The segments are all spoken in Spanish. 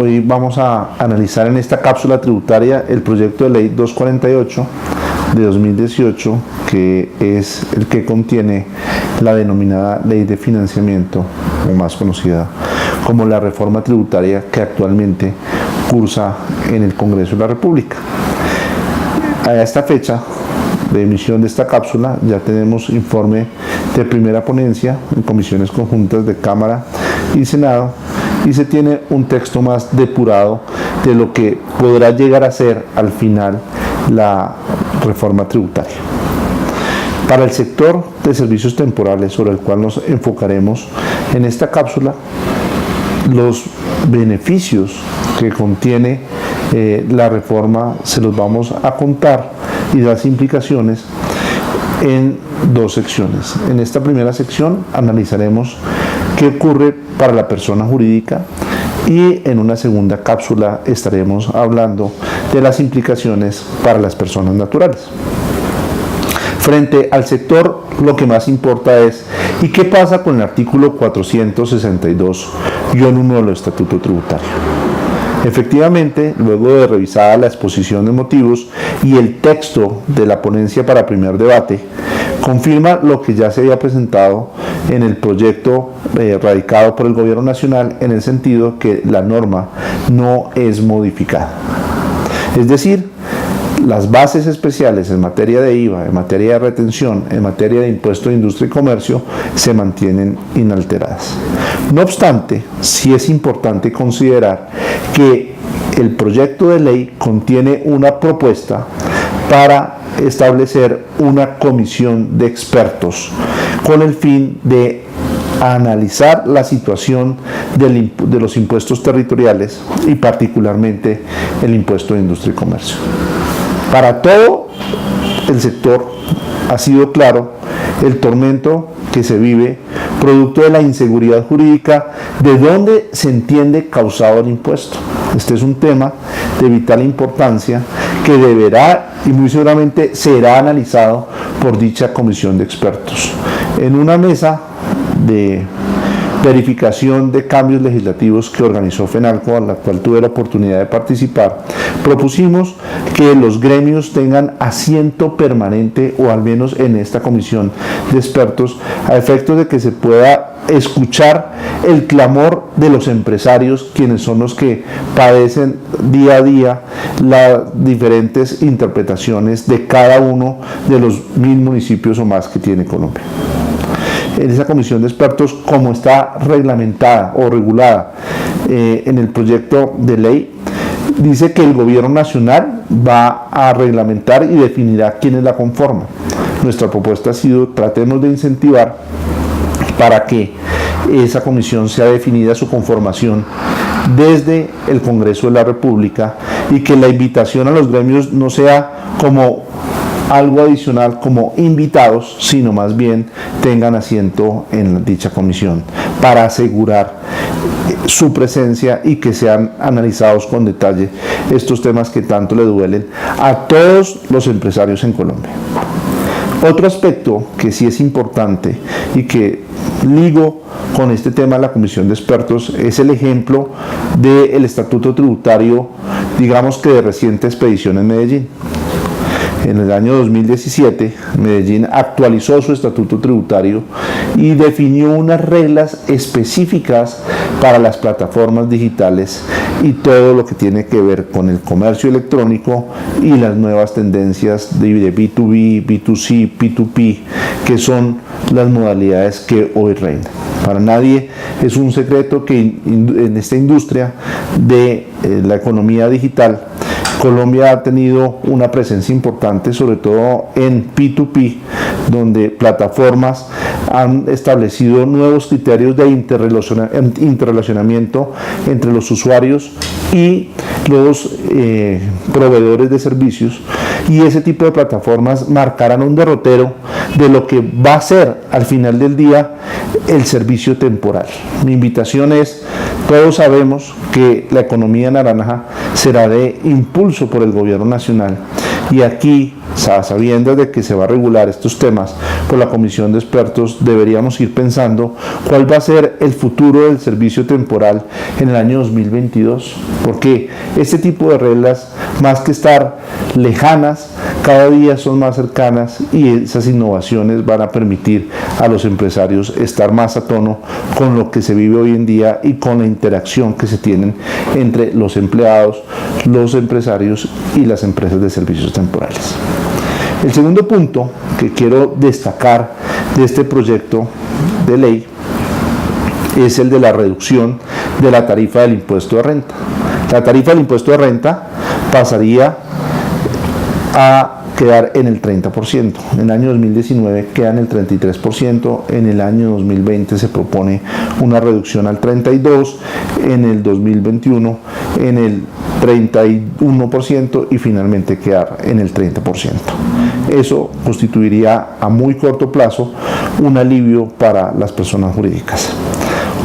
Hoy vamos a analizar en esta cápsula tributaria el proyecto de ley 248 de 2018, que es el que contiene la denominada Ley de Financiamiento, o más conocida como la reforma tributaria que actualmente cursa en el Congreso de la República. A esta fecha de emisión de esta cápsula ya tenemos informe de primera ponencia en comisiones conjuntas de Cámara y Senado, y se tiene un texto más depurado de lo que podrá llegar a ser al final la reforma tributaria. Para el sector de servicios temporales, sobre el cual nos enfocaremos en esta cápsula, los beneficios que contiene la reforma se los vamos a contar, y las implicaciones en dos secciones. En esta primera sección analizaremos qué ocurre para la persona jurídica, y en una segunda cápsula estaremos hablando de las implicaciones para las personas naturales. Frente al sector, lo que más importa es ¿y qué pasa con el artículo 462-1 del Estatuto Tributario? Efectivamente, luego de revisada la exposición de motivos y el texto de la ponencia para primer debate, confirma lo que ya se había presentado en el proyecto radicado por el Gobierno Nacional, en el sentido que la norma no es modificada. Es decir, las bases especiales en materia de IVA, en materia de retención, en materia de impuesto de industria y comercio se mantienen inalteradas. No obstante, sí es importante considerar que el proyecto de ley contiene una propuesta para establecer una comisión de expertos con el fin de analizar la situación de los impuestos territoriales, y particularmente el impuesto de industria y comercio. Para todo el sector ha sido claro el tormento que se vive producto de la inseguridad jurídica de dónde se entiende causado el impuesto. Este es un tema de vital importancia que deberá y muy seguramente será analizado por dicha comisión de expertos. En una mesa de verificación de cambios legislativos que organizó FENALCO, a la cual tuve la oportunidad de participar, propusimos que los gremios tengan asiento permanente, o al menos en esta comisión de expertos, a efectos de que se pueda escuchar el clamor de los empresarios, quienes son los que padecen día a día las diferentes interpretaciones de cada uno de los 1000 municipios o más que tiene Colombia. En esa comisión de expertos, como está reglamentada o regulada en el proyecto de ley, dice que el Gobierno Nacional va a reglamentar y definirá quiénes la conforman. Nuestra propuesta ha sido: tratemos de incentivar para que esa comisión sea definida su conformación desde el Congreso de la República, y que la invitación a los gremios no sea como algo adicional como invitados, sino más bien tengan asiento en dicha comisión para asegurar su presencia y que sean analizados con detalle estos temas que tanto le duelen a todos los empresarios en Colombia. Otro aspecto que sí es importante y que ligo con este tema de la comisión de expertos es el ejemplo del Estatuto Tributario, digamos que de reciente expedición en Medellín. En el año 2017, Medellín actualizó su estatuto tributario y definió unas reglas específicas para las plataformas digitales y todo lo que tiene que ver con el comercio electrónico y las nuevas tendencias de B2B, B2C, P2P, que son las modalidades que hoy reinan. Para nadie es un secreto que en esta industria de la economía digital, Colombia ha tenido una presencia importante, sobre todo en P2P, donde plataformas han establecido nuevos criterios de interrelacionamiento entre los usuarios y los proveedores de servicios, y ese tipo de plataformas marcarán un derrotero de lo que va a ser al final del día el servicio temporal. Mi invitación es: todos sabemos que la economía naranja será de impulso por el Gobierno Nacional, y aquí, sabiendo de que se va a regular estos temas por la comisión de expertos, deberíamos ir pensando cuál va a ser el futuro del servicio temporal en el año 2022, porque este tipo de reglas, más que estar lejanas, cada día son más cercanas, y esas innovaciones van a permitir a los empresarios estar más a tono con lo que se vive hoy en día y con la interacción que se tienen entre los empleados, los empresarios y las empresas de servicios temporales. El segundo punto que quiero destacar de este proyecto de ley es el de la reducción de la tarifa del impuesto de renta. La tarifa del impuesto de renta pasaría a quedar en el 30%. En el año 2019 queda en el 33%, en el año 2020 se propone una reducción al 32%, en el 2021 en el 31% y finalmente quedar en el 30%. Eso constituiría a muy corto plazo un alivio para las personas jurídicas.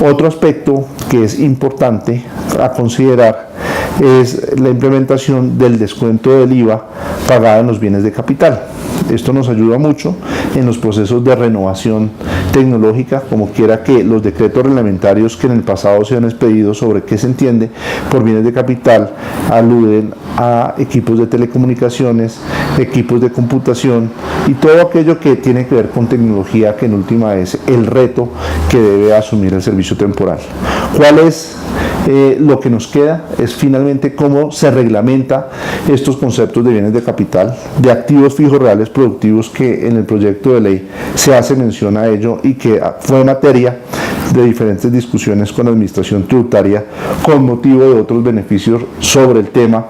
Otro aspecto que es importante a considerar es la implementación del descuento del IVA pagado en los bienes de capital. Esto nos ayuda mucho en los procesos de renovación tecnológica, como quiera que los decretos reglamentarios que en el pasado se han expedido sobre qué se entiende por bienes de capital aluden a equipos de telecomunicaciones, equipos de computación y todo aquello que tiene que ver con tecnología, que en última es el reto que debe asumir el servicio temporal. ¿Cuál es lo que nos queda? Es finalmente cómo se reglamenta estos conceptos de bienes de capital, de activos fijos reales productivos, que en el proyecto de ley se hace mención a ello y que fue materia de diferentes discusiones con la administración tributaria con motivo de otros beneficios sobre el tema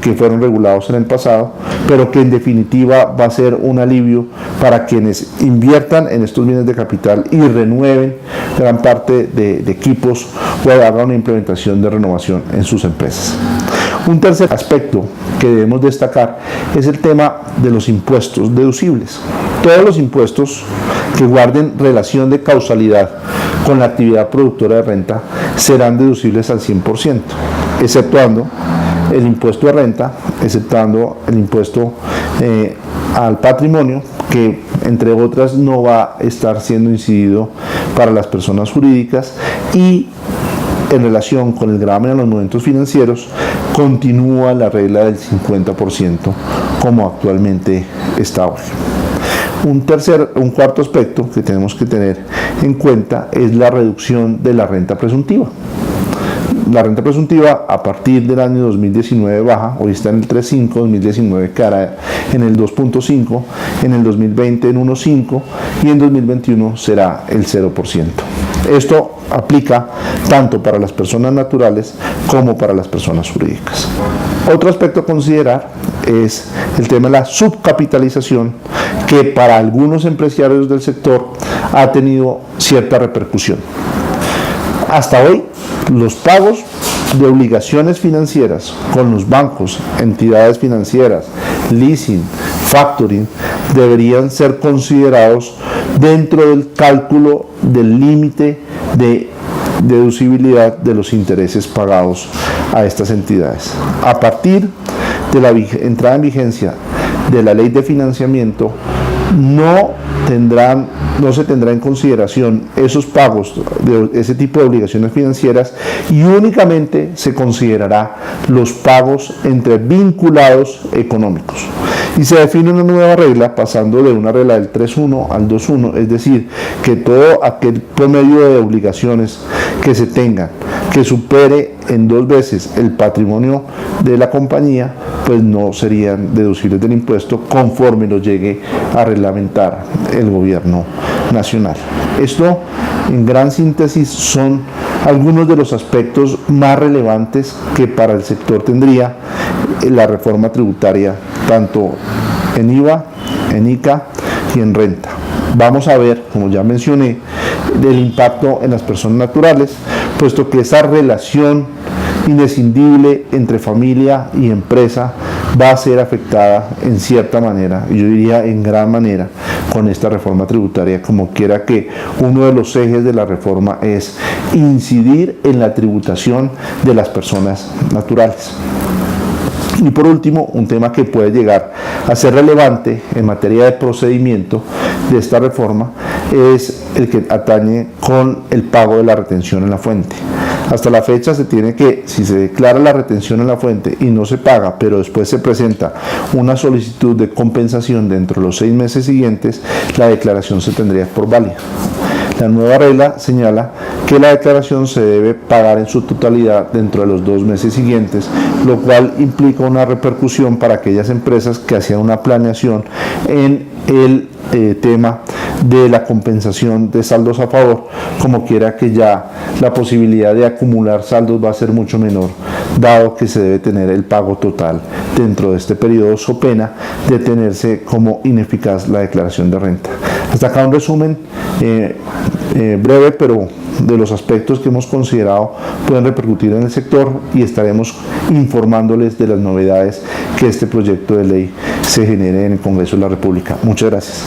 que fueron regulados en el pasado, pero que en definitiva va a ser un alivio para quienes inviertan en estos bienes de capital y renueven gran parte de equipos o hagan una implementación de renovación en sus empresas. Un tercer aspecto que debemos destacar es el tema de los impuestos deducibles. Todos los impuestos que guarden relación de causalidad con la actividad productora de renta serán deducibles al 100%, exceptuando el impuesto de renta, exceptuando el impuesto al patrimonio, que entre otras no va a estar siendo incidido para las personas jurídicas, y en relación con el gravamen a los movimientos financieros continúa la regla del 50% como actualmente está hoy. Un cuarto aspecto que tenemos que tener en cuenta es la reducción de la renta presuntiva. La renta presuntiva a partir del año 2019 baja, hoy está en el 3.5, 2019 quedará en el 2.5, en el 2020 en 1.5 y en 2021 será el 0%. Esto aplica tanto para las personas naturales como para las personas jurídicas. Otro aspecto a considerar es el tema de la subcapitalización, que para algunos empresarios del sector ha tenido cierta repercusión. Hasta hoy, los pagos de obligaciones financieras con los bancos, entidades financieras, leasing, factoring, deberían ser considerados dentro del cálculo del límite de deducibilidad de los intereses pagados a estas entidades. A partir de la entrada en vigencia de la ley de financiamiento, no se tendrá en consideración esos pagos de ese tipo de obligaciones financieras, y únicamente se considerará los pagos entre vinculados económicos. Y se define una nueva regla, pasando de una regla del 3.1 al 2.1, es decir, que todo aquel promedio de obligaciones que se tengan que supere en 2 veces el patrimonio de la compañía, pues no serían deducibles del impuesto conforme lo llegue a reglamentar el gobierno nacional. Esto, en gran síntesis, son algunos de los aspectos más relevantes que para el sector tendría la reforma tributaria, tanto en IVA, en ICA y en renta. Vamos a ver, como ya mencioné, del impacto en las personas naturales, puesto que esa relación inescindible entre familia y empresa va a ser afectada en cierta manera, y yo diría en gran manera, con esta reforma tributaria, como quiera que uno de los ejes de la reforma es incidir en la tributación de las personas naturales. Y por último, un tema que puede llegar a ser relevante en materia de procedimiento de esta reforma es el que atañe con el pago de la retención en la fuente. Hasta la fecha se tiene que, si se declara la retención en la fuente y no se paga, pero después se presenta una solicitud de compensación dentro de los 6 meses siguientes, la declaración se tendría por válida. La nueva regla señala que la declaración se debe pagar en su totalidad dentro de los 2 meses siguientes, lo cual implica una repercusión para aquellas empresas que hacían una planeación en el tema de la compensación de saldos a favor, como quiera que ya la posibilidad de acumular saldos va a ser mucho menor, dado que se debe tener el pago total dentro de este periodo, so pena de tenerse como ineficaz la declaración de renta. Hasta acá un resumen breve, pero de los aspectos que hemos considerado pueden repercutir en el sector, y estaremos informándoles de las novedades que este proyecto de ley se genere en el Congreso de la República. Muchas gracias.